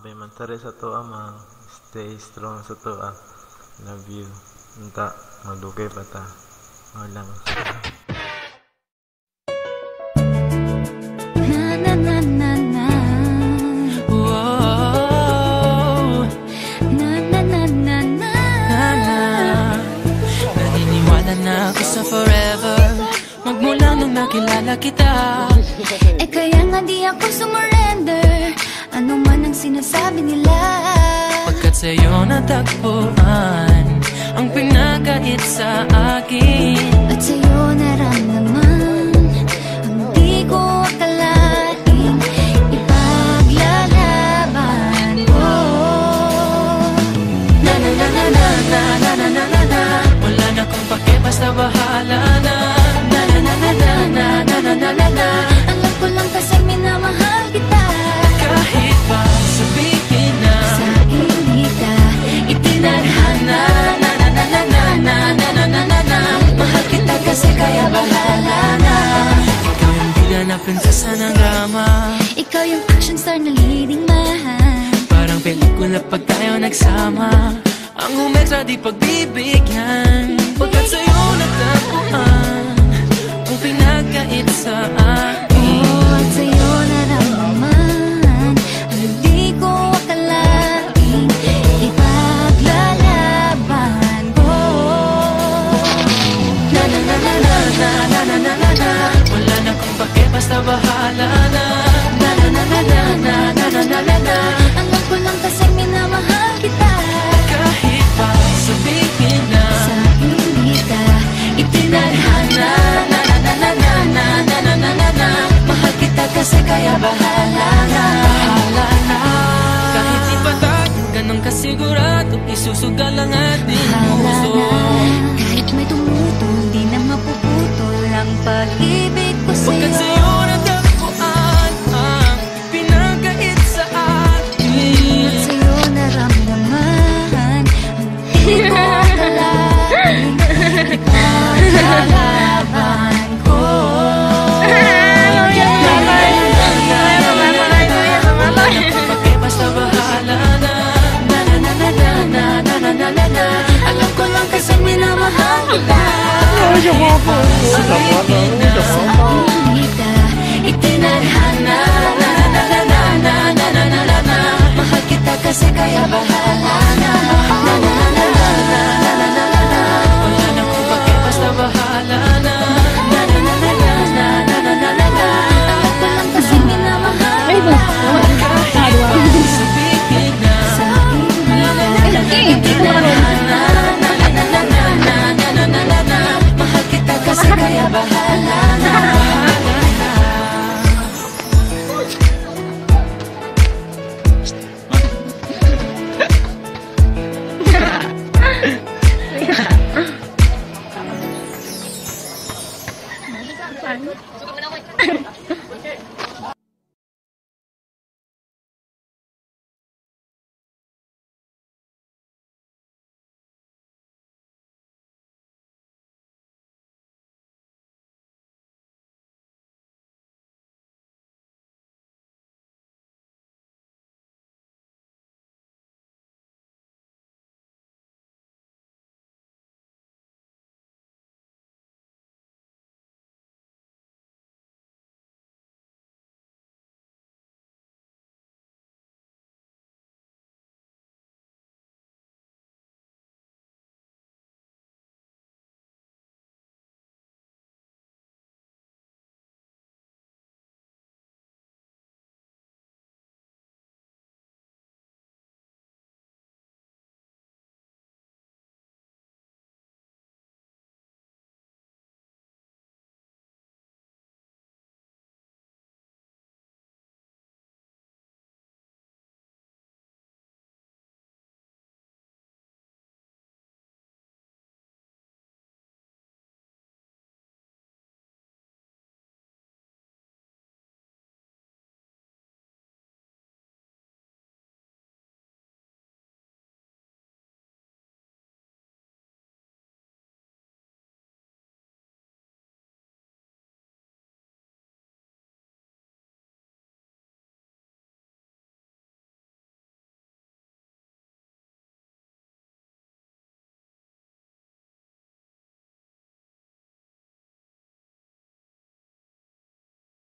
Abay man tari sa to amang stay strong sa to love you unta magdugay pa ta lang. Na na na na na. Whoa. Na na na na na. Naniniwala na ako sa forever magmula nung nakilala kita. Kaya nga di ako sumurrender ano man ang sinasabi nila. Pagkat sa'yo natagpuan ang pinagkait sa akin. At sa'yo naramdaman ang di ko akalaing ipaglalaban ko. Na na na na na na na na na na na. Wala na kong pake basta bahala na. Na na na na na na na na na na na. Alam ko lang kasi minamahal kita. Kahit pa sabihin na Sa hindi ka itinadhana. Na na na na na na na na na na na. Mahal kita kasi kaya bahala na. Ikaw yung bida na prinsesa ng drama. Ikaw yung action star na leading man. Parang pelikula pag tayo nagsama. Ang umextra di pagbibigyan. Pagkat sa'yo natagpuan ang pinagkait sa akin. At sa'yo naramdaman ang di ko akalaing ipaglalaban ko. Na na na na na na na na na na na. Wala na kong pake basta bahala na. Na na na na na na na na na na na. Alam ko lang kasi minamahal kita. Kahit pa sabihin na Sa hindi ka itinadhana. Na na na na na na na na na na na. Mahal kita kasi kaya bahala na. Bahala na. Kahit di pa tayo ganun kasigurado isusugal ang atin.